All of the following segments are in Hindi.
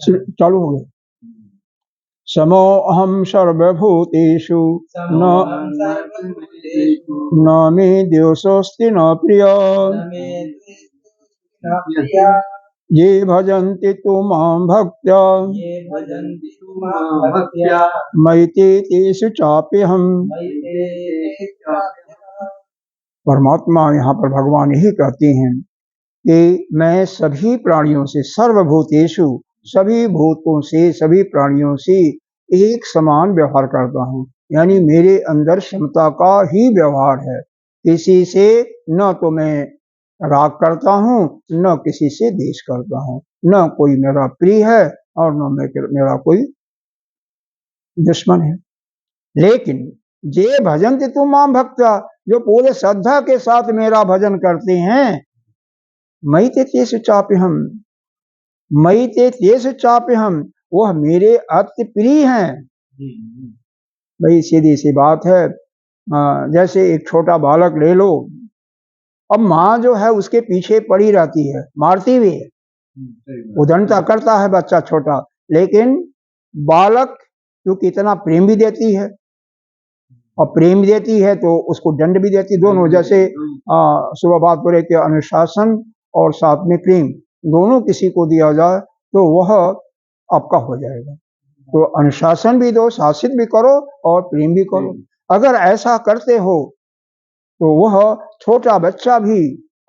चालू हो गया। समो अहम सर्वभूतेषु न मे द्वेषोऽस्ति न प्रिय ये भजन्ति तु मां भक्त्या मयि ते तेषु चाप्यहम्। परमात्मा यहाँ पर भगवान यही कहते हैं कि मैं सभी प्राणियों से, सर्वभूतेषु, सभी भूतों से, सभी प्राणियों से एक समान व्यवहार करता हूँ। यानी मेरे अंदर क्षमता का ही व्यवहार है। किसी से न तो मैं राग करता हूँ, न किसी से द्वेष करता हूँ, न कोई मेरा प्रिय है और न मेरा कोई दुश्मन है। लेकिन जे भजन्ति तु मां भक्त्या, जो पूरे श्रद्धा के साथ मेरा भजन करते हैं, मयि ते तेषु चाप्यहम्, मयि ते तेषु चाप्यहम्, वह मेरे अति प्रिय हैं। भाई सीधी सी बात है, जैसे एक छोटा बालक ले लो, अब माँ जो है उसके पीछे पड़ी रहती है, मारती भी है, उदंडता करता है बच्चा छोटा, लेकिन बालक क्योंकि इतना प्रेम भी देती है और प्रेम देती है तो उसको दंड भी देती, दोनों। जैसे सुबह बात हो रही थी, अनुशासन और साथ में प्रेम दोनों किसी को दिया जाए तो वह आपका हो जाएगा। तो अनुशासन भी दो, शासित भी करो और प्रेम भी करो। अगर ऐसा करते हो तो वह छोटा बच्चा भी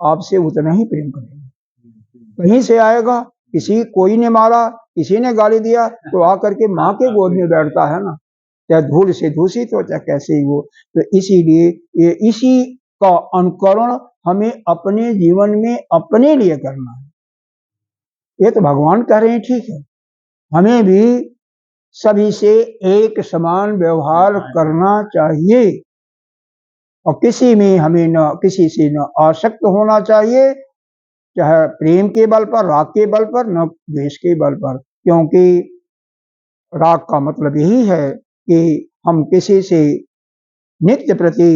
आपसे उतना ही प्रेम करेगा। कहीं से आएगा, कोई ने मारा, किसी ने गाली दिया तो आकर के माँ के गोद में बैठता है ना, चाहे धूल से दूषित हो चाहे कैसे ही हो। तो इसीलिए इसी का अनुकरण हमें अपने जीवन में अपने लिए करना है। ये तो भगवान कह रहे हैं, ठीक है, हमें भी सभी से एक समान व्यवहार करना चाहिए और किसी में हमें न किसी से न आसक्त होना चाहिए, चाहे प्रेम के बल पर, राग के बल पर, न द्वेष के बल पर। क्योंकि राग का मतलब यही है कि हम किसी से नित्य प्रति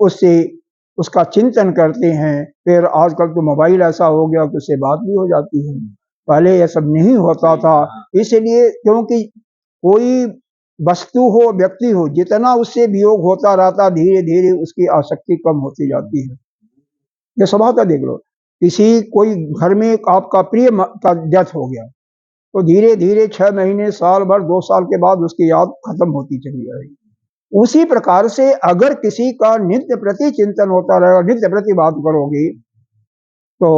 उससे उसका चिंतन करते हैं। फिर आजकल तो मोबाइल ऐसा हो गया कि उससे बात भी हो जाती है, पहले यह सब नहीं होता था। इसलिए क्योंकि कोई वस्तु हो, व्यक्ति हो, जितना उससे वियोग होता रहता, धीरे धीरे उसकी आसक्ति कम होती जाती है। ये स्वभाव का देख लो, कोई घर में आपका प्रिय का डेथ हो गया तो धीरे धीरे 6 महीने, साल भर, 2 साल के बाद उसकी याद खत्म होती चली जाएगी। उसी प्रकार से अगर किसी का नित्य प्रति चिंतन होता रहेगा, नित्य प्रति बात करोगे तो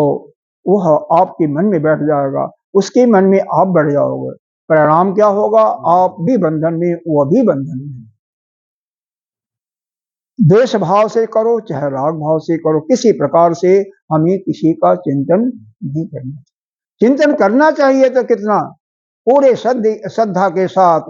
वह आपके मन में बैठ जाएगा, उसके मन में आप बैठ जाओगे। परिणाम क्या होगा? आप भी बंधन में, वह भी बंधन में। द्वेष भाव से करो चाहे राग भाव से करो, किसी प्रकार से हमें किसी का चिंतन नहीं करना। चिंतन करना चाहिए तो कितना, पूरे श्रद्धा के साथ,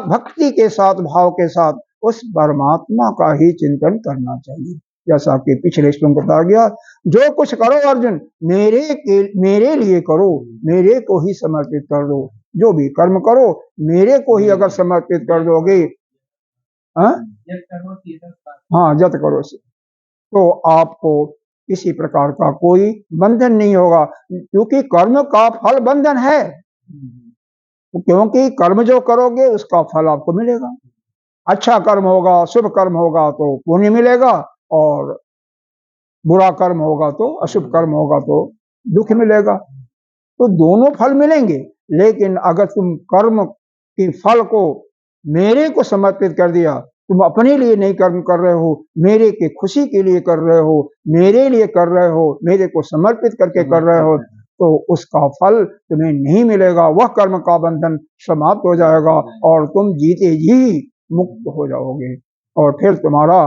भक्ति के साथ, भाव के साथ उस परमात्मा का ही चिंतन करना चाहिए। जैसा कि पिछले श्लोक में बताया गया, जो कुछ करो अर्जुन मेरे लिए करो, मेरे को ही समर्पित कर दो। जो भी कर्म करो मेरे को ही अगर समर्पित कर दोगे, जत करो से, तो आपको किसी प्रकार का कोई बंधन नहीं होगा। क्योंकि कर्म का फल बंधन है, क्योंकि कर्म जो करोगे उसका फल आपको मिलेगा। अच्छा कर्म होगा, शुभ कर्म होगा तो पुण्य मिलेगा, और बुरा कर्म होगा तो, अशुभ कर्म होगा तो दुख मिलेगा। तो दोनों फल मिलेंगे। लेकिन अगर तुम कर्म के फल को मेरे को समर्पित कर दिया, तुम अपने लिए नहीं कर्म कर रहे हो, मेरे के खुशी के लिए कर रहे हो, मेरे लिए कर रहे हो, मेरे को समर्पित करके कर रहे हो, तो उसका फल तुम्हें नहीं मिलेगा। वह कर्म का बंधन समाप्त हो जाएगा और तुम जीते जी मुक्त हो जाओगे, और फिर तुम्हारा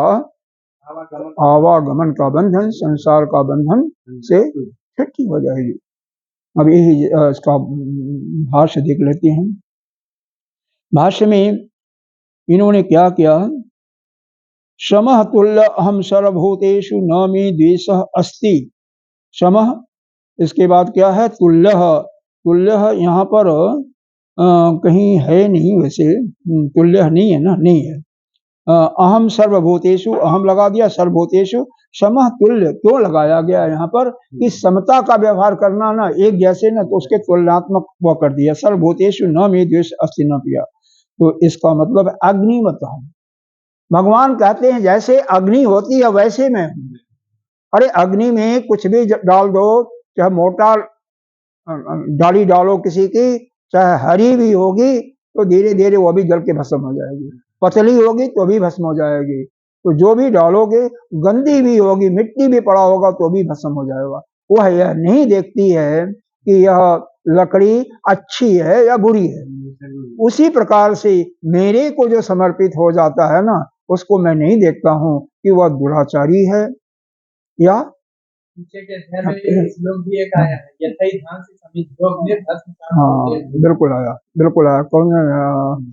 आवागमन का बंधन, संसार का बंधन से छुट्टी हो जाएगी। अब यही इसका भाष्य देख लेते हैं। भाष्य में इन्होंने क्या किया, समः तुल्य अहम सर्वभूतेषु न मे द्वेषः अस्ति। समः, इसके बाद क्या है, तुल्य। तुल्य यहाँ पर कहीं है नहीं, वैसे तुल्य नहीं है ना, नहीं है। अहम सर्वभूतेषु, अहम लगा दिया, सर्वभूतेषु समः तुल्य क्यों लगाया गया यहाँ पर कि समता का व्यवहार करना ना, एक जैसे ना, तो उसके तुलनात्मक वो कर दिया। सर्वभूतेषु न मे द्वेष अस्ति न प्रिय, तो इसका मतलब अग्निवत हूं। भगवान कहते हैं जैसे अग्नि होती है वैसे मैं हूं। अरे अग्नि में कुछ भी डाल दो, चाहे मोटा डाली डालो किसी की, चाहे हरी भी होगी तो धीरे धीरे वो भी जल के भस्म हो जाएगी, पतली होगी तो भी भस्म हो जाएगी। तो जो भी डालोगे, गंदी भी होगी, मिट्टी भी पड़ा होगा तो भी भस्म हो जाएगा। वह यह नहीं देखती है कि यह लकड़ी अच्छी है या बुरी है। उसी प्रकार से मेरे को जो समर्पित हो जाता है ना, उसको मैं नहीं देखता हूं कि वह दुराचारी है या लोग भी एक आया है, यथाई ध्यान से सभी लोग ने हाँ बिल्कुल आया, बिल्कुल आया। कौन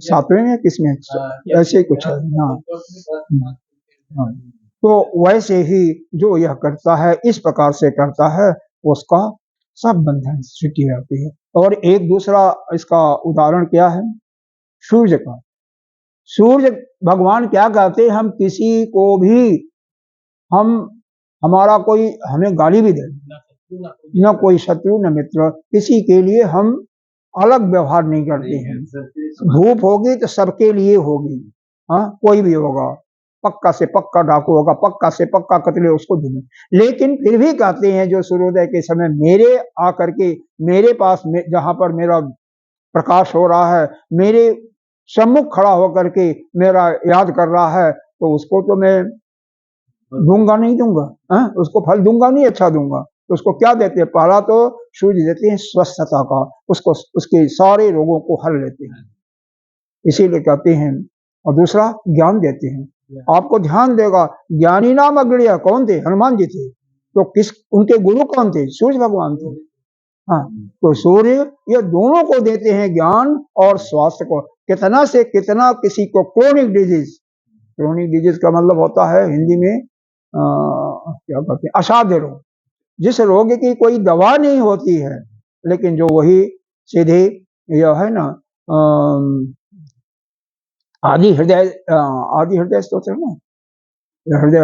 सातवें में किसमें ऐसे ही कुछ है। हाँ, तो वैसे ही जो यह करता है, इस प्रकार से करता है, उसका सब बंधन छुट्टी रहती है। और एक दूसरा इसका उदाहरण क्या है, सूर्य का। सूर्य भगवान क्या कहते हैं, हम किसी को भी, हम हमारा कोई हमें गाली भी दे, न कोई शत्रु न मित्र, किसी के लिए हम अलग व्यवहार नहीं करते हैं। धूप होगी तो सबके लिए होगी, हाँ कोई भी होगा, पक्का से पक्का डाकू होगा, पक्का से पक्का कतले उसको दूंगे। लेकिन फिर भी कहते हैं जो सूर्योदय के समय मेरे आकर के मेरे पास जहां पर मेरा प्रकाश हो रहा है, मेरे सम्मुख खड़ा होकर के मेरा याद कर रहा है, तो उसको तो मैं दूंगा नहीं दूंगा, उसको फल दूंगा नहीं, अच्छा दूंगा। तो उसको क्या देते हैं, पहला तो सूर्य देते हैं स्वस्थता का, उसको उसके सारे रोगों को हल लेते हैं, इसीलिए कहते हैं। और दूसरा ज्ञान देते हैं, आपको ध्यान देगा। ज्ञानी नाम अग्रया कौन थे, हनुमान जी थे। तो किस उनके गुरु कौन थे, सूर्य भगवान थे। हाँ, तो सूर्य ये दोनों को देते हैं, ज्ञान और स्वास्थ्य को। कितना से कितना किसी को क्रोनिक डिजीज, क्रोनिक डिजीज का मतलब होता है हिंदी में क्या कहते हैं, असाध्य रोग, जिस रोग की कोई दवा नहीं होती है, लेकिन जो वही सीधे यह है ना, आदि हृदय स्तोत्र है ना, हृदय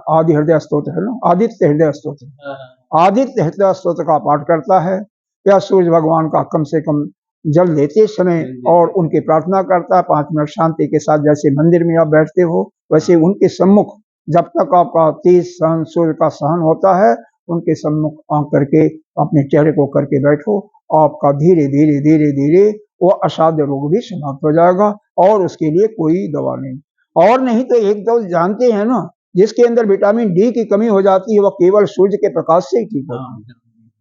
आदि हृदय स्तोत्र है ना, आदित्य हृदय स्तोत्र, आदित्य हृदय स्तोत्र का पाठ करता है, या सूर्य भगवान का कम से कम जल देते समय और उनकी प्रार्थना करता है 5 मिनट शांति के साथ। जैसे मंदिर में आप बैठते हो, वैसे उनके सम्मुख जब तक आपका तेज सहन सूर्य का सहन होता है, उनके सम्मुख आंख करके अपने चेहरे को करके बैठो, आपका धीरे धीरे धीरे धीरे वो असाध्य रोग भी समाप्त हो जाएगा, और उसके लिए कोई दवा नहीं। और नहीं तो एक तो जानते हैं ना, जिसके अंदर विटामिन डी की कमी हो जाती है, वह केवल सूर्य के प्रकाश से ही ठीक होती है।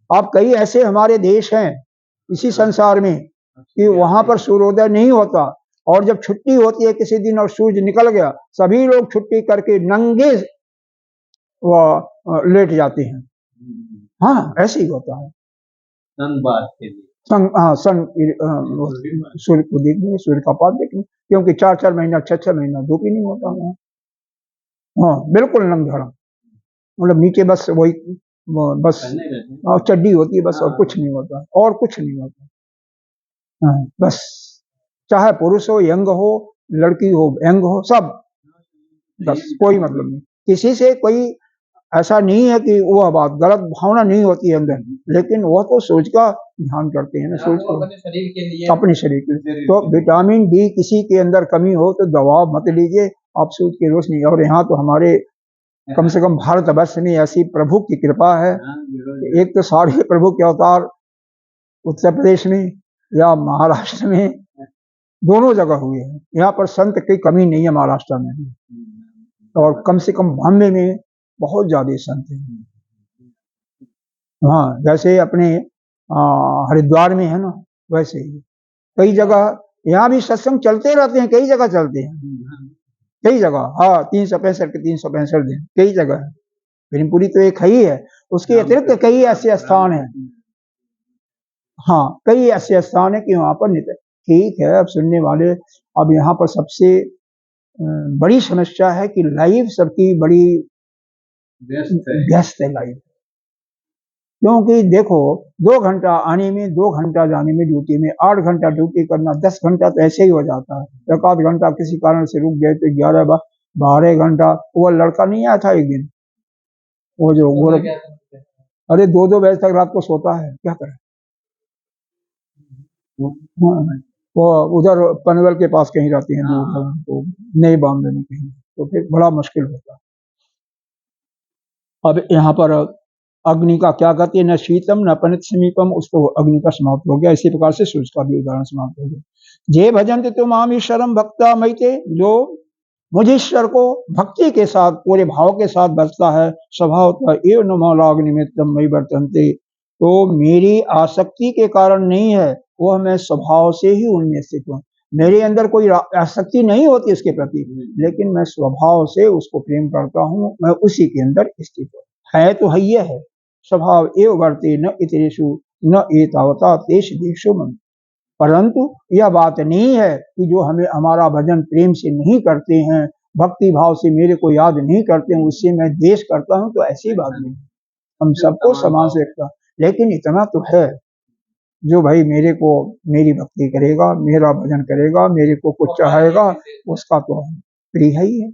आप कई ऐसे हमारे देश हैं इसी संसार में कि वहां पर सूर्योदय नहीं होता, और जब छुट्टी होती है किसी दिन और सूर्य निकल गया, सभी लोग छुट्टी करके नंगे वो लेट जाते हैं। हाँ ऐसे ही होता है, सूर्य को देखने, सूर्य का पाठ देखने, क्योंकि 4-4 महीना 6-6 महीना धूप ही नहीं होता है। हाँ बिल्कुल नंग धड़म, मतलब नीचे बस वही बस चड्डी होती है बस, और कुछ नहीं होता, और कुछ नहीं होता। हाँ बस, चाहे पुरुष हो, यंग हो, लड़की हो, यंग हो, सब बस, कोई मतलब नहीं। किसी से कोई ऐसा नहीं है कि वह बात गलत भावना नहीं होती है अंदर, लेकिन वह तो सोच का ध्यान करते हैं ना, सोच को अपने शरीर के लिए। तो विटामिन डी किसी के अंदर कमी हो तो दवा मत लीजिए, आप सूर्य की रोशनी। और यहाँ तो हमारे कम से कम भारतवर्ष में ऐसी प्रभु की कृपा है, एक तो सारे प्रभु के अवतार उत्तर प्रदेश में या महाराष्ट्र में, दोनों जगह हुए हैं। यहाँ पर संत की कमी नहीं है महाराष्ट्र में भी, और कम से कम बॉम्बे में बहुत ज्यादा संत हैं। हाँ जैसे अपने हरिद्वार में है ना, वैसे ही कई जगह यहाँ भी सत्संग चलते रहते हैं, कई जगह चलते हैं, कई जगह। हाँ 365 के 365 दिन कई जगह है। प्रेमपुरी तो एक ही है, उसके अतिरिक्त कई ऐसे स्थान हैं। हाँ कई ऐसे स्थान है कि वहां पर नित्य ठीक है। अब सुनने वाले, अब यहाँ पर सबसे बड़ी समस्या है कि लाइफ सबकी बड़ी व्यस्त है लाइफ, क्योंकि देखो 2 घंटा आने में, 2 घंटा जाने में ड्यूटी में, 8 घंटा ड्यूटी करना, 10 घंटा तो ऐसे ही हो जाता है। 1 आध घंटा किसी कारण से रुक गए तो 11 12 घंटा। वो लड़का नहीं आया था एक दिन, वो जो सोना गोरख, क्या था? अरे 2-2 बजे तक रात को सोता है, क्या करे। हाँ, वो उधर पनवेल के पास कहीं रहती हैं दूर, हाँ। तो नई बॉम्बे में कहीं, तो फिर बड़ा मुश्किल होता है। अब यहाँ पर अग्नि का क्या कहती है, न शीतम न पनित समीपम, उसको अग्नि का समाप्त हो गया। इसी प्रकार से सूर्य का भी उदाहरण समाप्त हो गया। जे भजंत तुम आम ईश्वरम भक्ता मईते, जो मुझ ईश्वर को भक्ति के साथ पूरे भाव के साथ बसता है, स्वभाव एवं नमोलाग निमित्तम मई वर्तन्ते, तो मेरी आसक्ति के कारण नहीं है, वह मैं स्वभाव से ही उनमें स्थित हूँ। मेरे अंदर कोई आसक्ति नहीं होती उसके प्रति, लेकिन मैं स्वभाव से उसको प्रेम करता हूँ, मैं उसी के अंदर स्थित हूँ। है तो है, स्वभाव एव वर्ते न इतरेषु न एतावता तेष देशो मन। परंतु यह बात नहीं है कि जो हमें हमारा भजन प्रेम से नहीं करते हैं, भक्ति भाव से मेरे को याद नहीं करते हैं, उससे मैं द्वेष करता हूं, तो ऐसी बात नहीं। हम सबको समान से रखता, लेकिन इतना तो है, जो भाई मेरे को मेरी भक्ति करेगा, मेरा भजन करेगा, मेरे को कुछ चाहेगा, उसका तो प्रिय ही है।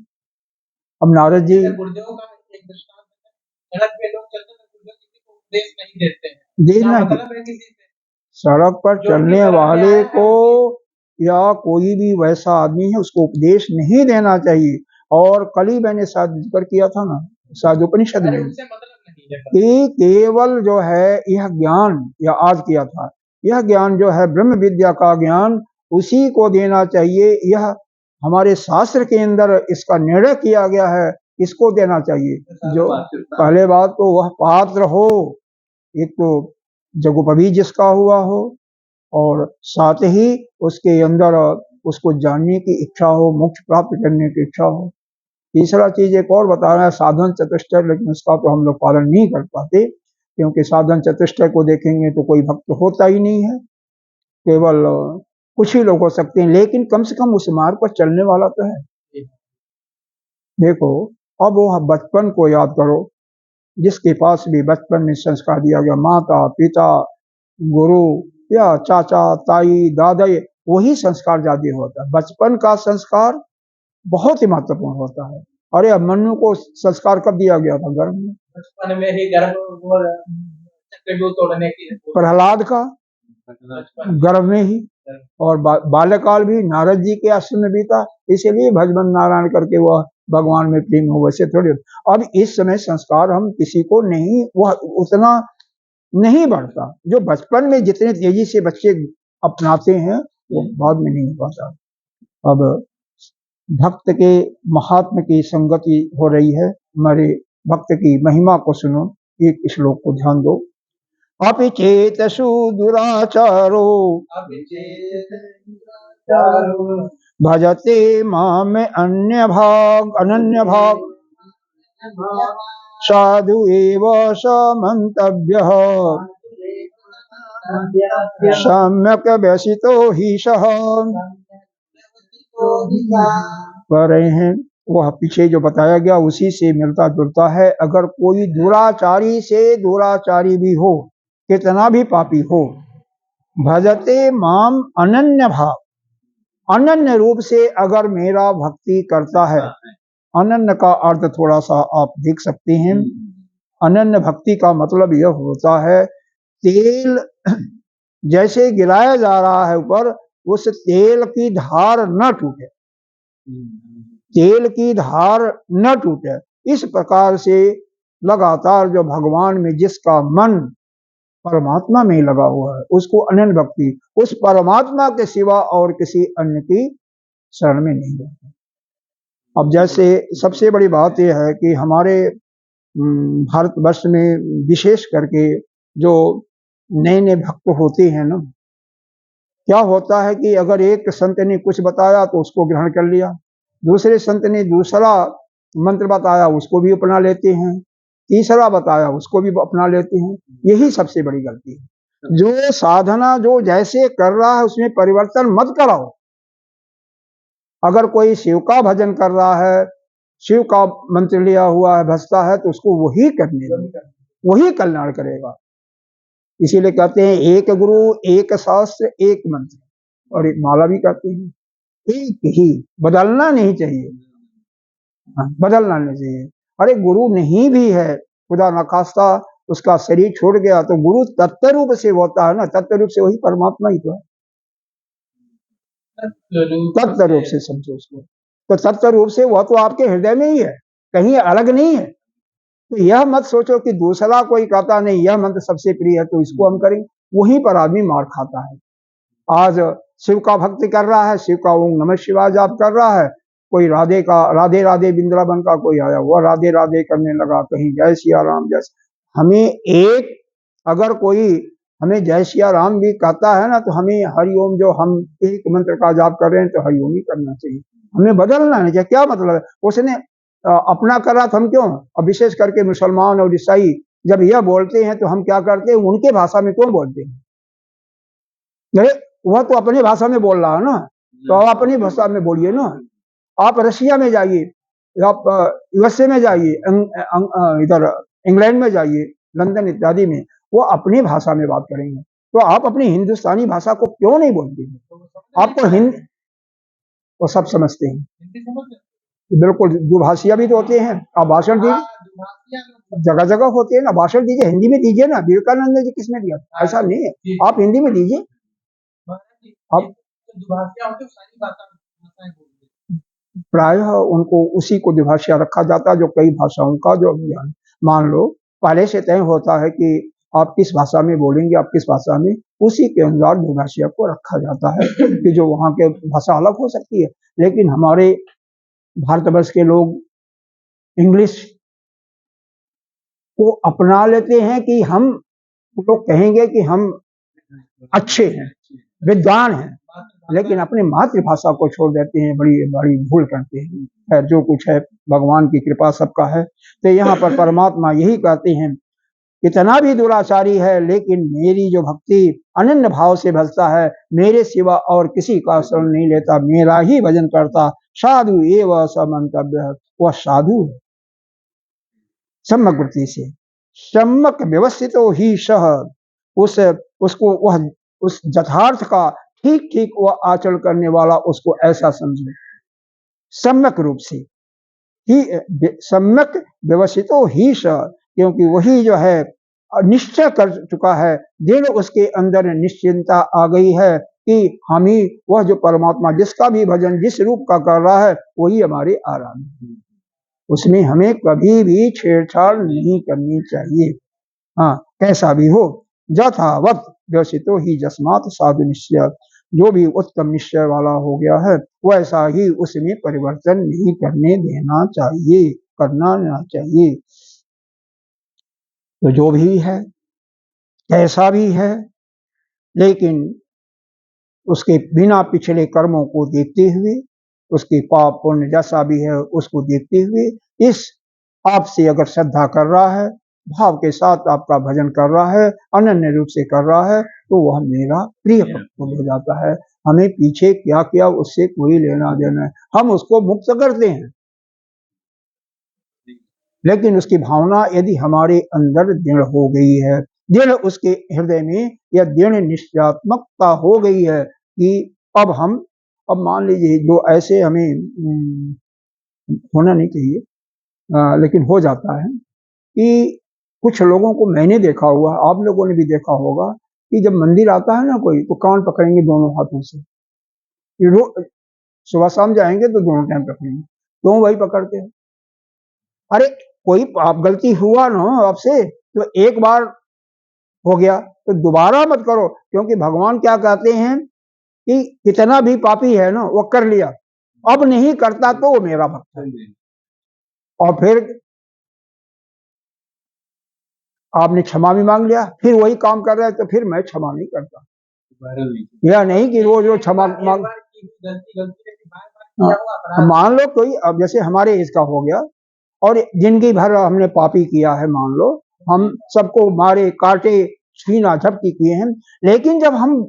अब नारद जी गुरुदेव का एक दृष्टांत है, सड़क पे लोग चलते तो गुरुदेव किसी को उपदेश नहीं देते हैं, देखना कि मतलब है किसी से सड़क पर चलने वाले को या कोई भी वैसा आदमी है, उसको उपदेश नहीं देना चाहिए। और कल ही मैंने शायद जिक्र किया था ना, शायद उपनिषद में, कि केवल जो है यह ज्ञान, या आज किया था, यह ज्ञान जो है ब्रह्म विद्या का ज्ञान, उसी को देना चाहिए। यह हमारे शास्त्र के अंदर इसका निर्णय किया गया है, इसको देना चाहिए। जो पहले बात तो वह पात्र हो, एक तो जगोपवी जिसका हुआ हो, और साथ ही उसके अंदर उसको जानने की इच्छा हो, मोक्ष प्राप्त करने की इच्छा हो। तीसरा चीज एक और बता रहा है, साधन चतुष्टय, लेकिन उसका तो हम लोग पालन नहीं कर पाते, क्योंकि साधन चतुष्टय को देखेंगे तो कोई भक्त होता ही नहीं है, केवल कुछ ही लोग हो सकते हैं, लेकिन कम से कम उस मार्ग पर चलने वाला तो है। देखो, अब वो बचपन को याद करो, जिसके पास भी बचपन में संस्कार दिया गया, माता पिता गुरु या चाचा ताई दादा, वही संस्कार ज्यादा होता है। बचपन का संस्कार बहुत ही महत्वपूर्ण होता है। अरे अब मनु को संस्कार कब दिया गया था? गर्भ में, बचपन में ही तोड़ने की, प्रहलाद का गर्भ में ही, और बाल्यकाल भी नारद जी के आश्रम में बीता, इसीलिए भजमन नारायण करके वह भगवान में प्रेम हो, वैसे थोड़ी। अब इस समय संस्कार हम किसी को नहीं, वह उतना नहीं बढ़ता, जो बचपन में जितने तेजी से बच्चे अपनाते हैं, वो बाद में नहीं हो पाता। अब भक्त के महात्म की संगति हो रही है, हमारे भक्त की महिमा को सुनो, एक श्लोक को ध्यान दो। अपिचेतसु दुराचारो भजते माम अन्य भाग साधु एव समन्तव्यः सम्यक व्यसितो ही सह। कह रहे हैं वह पीछे जो बताया गया उसी से मिलता जुलता है। अगर कोई दुराचारी से दुराचारी भी हो, कितना भी पापी हो, भजते माम अनन्य भाव, अनन्य रूप से अगर मेरा भक्ति करता है, अनन्य का अर्थ थोड़ा सा आप देख सकते हैं। अनन्य भक्ति का मतलब यह होता है, तेल जैसे गिराया जा रहा है ऊपर, उस तेल की धार न टूटे, तेल की धार न टूटे, इस प्रकार से लगातार जो भगवान में जिसका मन परमात्मा में लगा हुआ है, उसको अनन्य भक्ति, उस परमात्मा के सिवा और किसी अन्य की शरण में नहीं जाता। अब जैसे सबसे बड़ी बात यह है कि हमारे भारतवर्ष में विशेष करके जो नए नए भक्त होते हैं ना, क्या होता है कि अगर एक संत ने कुछ बताया तो उसको ग्रहण कर लिया, दूसरे संत ने दूसरा मंत्र बताया उसको भी अपना लेते हैं, तीसरा बताया उसको भी अपना लेते हैं। यही सबसे बड़ी गलती है। जो साधना जो जैसे कर रहा है उसमें परिवर्तन मत कराओ। अगर कोई शिव का भजन कर रहा है, शिव का मंत्र लिया हुआ है, भजता है, तो उसको वही करने दो, वही कल्याण करेगा। इसीलिए कहते हैं एक गुरु एक शास्त्र एक मंत्र, और एक माला भी कहते हैं, एक ही, बदलना नहीं चाहिए। बदलना नहीं चाहिए। अरे गुरु नहीं भी है, खुदा न खास्ता उसका शरीर छोड़ गया, तो गुरु तत्व रूप से होता है ना, तत्व रूप से वही परमात्मा ही तो है। तत्व रूप से समझो उसको, तो तत्व रूप से वह तो आपके हृदय में ही है, कहीं अलग नहीं है। तो यह मत सोचो कि दूसरा कोई कहता नहीं यह मंत्र सबसे प्रिय है तो इसको हम करेंगे, वहीं पर आदमी मार खाता है। आज शिव का भक्ति कर रहा है, शिव का ओम नमः शिवाय जाप कर रहा है, कोई राधे का राधे राधे वृंदावन का कोई आया वह राधे राधे करने लगा, कहीं जय सिया राम जय। हमें एक अगर कोई हमें जय सिया राम भी कहता है ना, तो हमें हरिओम जो हम एक मंत्र का जाप कर रहे हैं तो हरिओम ही करना चाहिए, हमें बदलना नहीं चाहिए। क्या मतलब है, उसने अपना करा तो हम क्यों, अब विशेष करके मुसलमान और ईसाई जब यह बोलते हैं तो हम क्या करते हैं, उनके भाषा में क्यों बोलते हैं। अरे वह तो अपनी भाषा में बोल रहा है ना, तो आप अपनी भाषा में बोलिए ना। आप रशिया में जाइए, आप यूएसए में जाइए, इधर इंग्लैंड में जाइए, लंदन इत्यादि में, वो अपनी भाषा में बात करेंगे, तो आप अपनी हिंदुस्तानी भाषा को क्यों नहीं बोलते हैं। आपको हिंदी वो सब समझते हैं, बिल्कुल दुभाषिया भी तो होते हैं। आप भाषण दीजिए, जगह जगह होते हैं ना, भाषण दीजिए, हिंदी में दीजिए ना, विवेकानंद जी किसने दिया, ऐसा नहीं है, आप हिंदी में दीजिए। आप प्रायः उनको उसी को द्विभाषिया रखा जाता है जो कई भाषाओं का जो ज्ञान, मान लो पहले से तय होता है कि आप किस भाषा में बोलेंगे, आप किस भाषा में, उसी के अनुसार द्विभाषिया को रखा जाता है कि जो वहाँ के भाषा अलग हो सकती है। लेकिन हमारे भारतवर्ष के लोग इंग्लिश को अपना लेते हैं कि हम लोग कहेंगे कि हम अच्छे हैं, विद्वान हैं, लेकिन अपनी मातृभाषा को छोड़ देते हैं, बड़ी बड़ी भूल करते हैं। खैर जो कुछ है भगवान की कृपा सबका है। तो यहाँ पर परमात्मा यही कहते हैं, कितना भी दुराचारी है लेकिन मेरी जो भक्ति अनन्य भाव से भजता है, मेरे सिवा और किसी का शरण नहीं लेता, मेरा ही भजन करता, साधु एवं समंतव्य है, वह साधु है सम्यक वृत्ति से, सम्यक व्यवस्थित ही सह, उसको वह उस यथार्थ का ठीक ठीक वह आचरण करने वाला उसको ऐसा समझे, सम्यक रूप से ही, सम्यक व्यवस्थितो ही स, क्योंकि वही जो है निश्चय कर चुका है, दिल उसके अंदर निश्चिंता आ गई है कि हम ही वह जो परमात्मा जिसका भी भजन जिस रूप का कर रहा है वही हमारे आराम है, उसमें हमें कभी भी छेड़छाड़ नहीं करनी चाहिए। हाँ कैसा भी हो, यथावत व्यवसितो ही जस्मात साधु निश्चय, जो भी उत्तम निश्चय वाला हो गया है वैसा ही उसमें परिवर्तन नहीं करने देना चाहिए, करना ना चाहिए। तो जो भी है कैसा भी है, लेकिन उसके बिना पिछले कर्मों को देखते हुए, उसके पाप पुण्य जैसा भी है उसको देखते हुए, इस आपसे अगर श्रद्धा कर रहा है, भाव के साथ आपका भजन कर रहा है, अनन्य रूप से कर रहा है, तो वह मेरा प्रिय भक्त हो जाता है। हमें पीछे क्या किया उससे कोई लेना देना है, हम उसको मुक्त करते हैं, लेकिन उसकी भावना यदि हमारे अंदर दृढ़ हो गई है, दृढ़ उसके हृदय में यह दृढ़ निश्चयात्मकता हो गई है कि अब मान लीजिए जो ऐसे हमें होना नहीं चाहिए, लेकिन हो जाता है कि कुछ लोगों को मैंने देखा हुआ, आप लोगों ने भी देखा होगा कि जब मंदिर आता है ना कोई, तो कान पकड़ेंगे दोनों हाथों से, सुबह शाम जाएंगे तो दोनों टाइम पकड़ेंगे, क्यों वही पकड़ते हैं। अरे कोई आप गलती हुआ ना आपसे, तो एक बार हो गया तो दोबारा मत करो, क्योंकि भगवान क्या कहते हैं कि कितना भी पापी है ना वो कर लिया, अब नहीं करता तो वो मेरा भक्त है। और फिर आपने क्षमा भी मांग लिया, फिर वही काम कर रहा है, तो फिर मैं क्षमा नहीं करता। यह नहीं कि रोज रोज क्षमा मांग, मान लो कोई अब जैसे हमारे इसका हो गया और जिंदगी भर हमने पापी किया है, मान लो हम सबको मारे काटे छीना झपटी किए हैं, लेकिन जब हम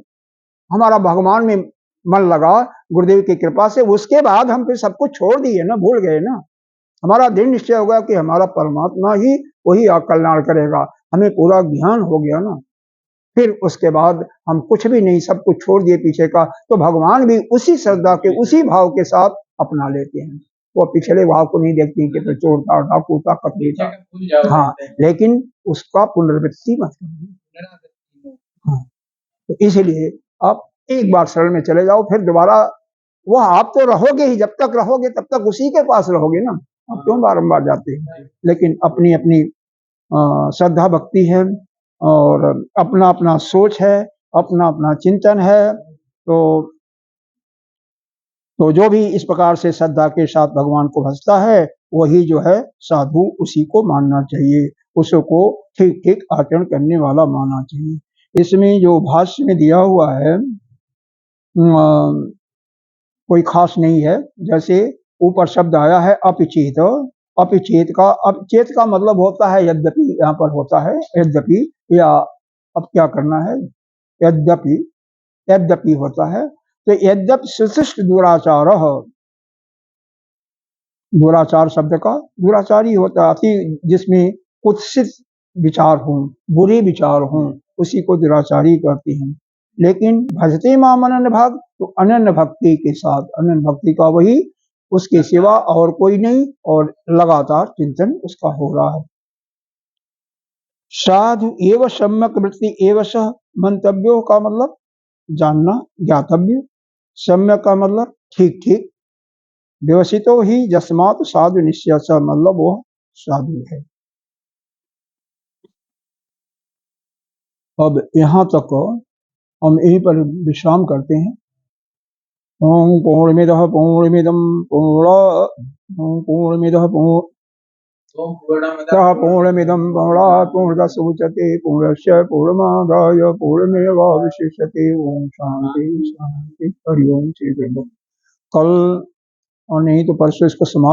हमारा भगवान में मन लगा गुरुदेव की कृपा से, उसके बाद हम फिर सब कुछ छोड़ दिए ना, भूल गए ना, हमारा दृढ़ निश्चय हो गया कि हमारा परमात्मा ही वही कल्याण करेगा, हमें पूरा ज्ञान हो गया ना, फिर उसके बाद हम कुछ भी नहीं, सब कुछ छोड़ दिए पीछे का, तो भगवान भी उसी श्रद्धा के उसी भाव के साथ अपना लेते हैं। वो पिछले भाव को नहीं देखती कि तो चोर था, डाकू था, कतली था। भूल जाओ हाँ, कहते हैं। लेकिन उसका पुनरावृत्ति मत करो। पुनरावृत्ति हो। हाँ, तो इसलिए आप एक बार शरण में चले जाओ, फिर दोबारा वो आप तो रहोगे ही, जब तक रहोगे तब तक उसी के पास रहोगे ना, आप क्यों बारंबार जाते हैं। लेकिन अपनी अपनी श्रद्धा भक्ति है और अपना अपना सोच है, अपना अपना चिंतन है। तो जो भी इस प्रकार से श्रद्धा के साथ भगवान को भजता है, वही जो है साधु, उसी को मानना चाहिए, उसको ठीक ठीक आचरण करने वाला मानना चाहिए। इसमें जो भाष्य में दिया हुआ है कोई खास नहीं है। जैसे ऊपर शब्द आया है अपिचेत, अपिचेत का मतलब होता है यद्यपि, यहाँ पर होता है यद्यपि, या अब क्या करना है, यद्यपि, यद्यपि होता है। तो यद्यपि सुशिष्ट दुराचार, दुराचार शब्द का दुराचारी होता है, अति जिसमें कुत्सित विचार हों, बुरे विचार हों, उसी को दुराचारी कहते हैं। लेकिन भजते माम अनन्य भाग, तो अनन्य भक्ति के साथ, अनन्य भक्ति का वही, उसके सिवा और कोई नहीं, और लगातार चिंतन उसका हो रहा है। साधु एव सम्यक वृत्ति एव सह, मंतव्यो का मतलब जानना, ज्ञातव्य। सम्यक का मतलब ठीक ठीक। व्यवसितो ही जस्मात् साधु निश्चय, मतलब वो साधु है। अब यहाँ तक हम यहीं पर विश्राम करते हैं। ओम पूर्णमिदः पूर्णमिदं पूर्णमिदः पूर्णमिदं पूर्णात् पूर्णमुदच्यते पूर्णस्य पूर्णमादाय पूर्णमेवावशिष्यते। ओम शांति शांति, हरि ओम। श्री कल और नहीं तो परसों इसको समाप्त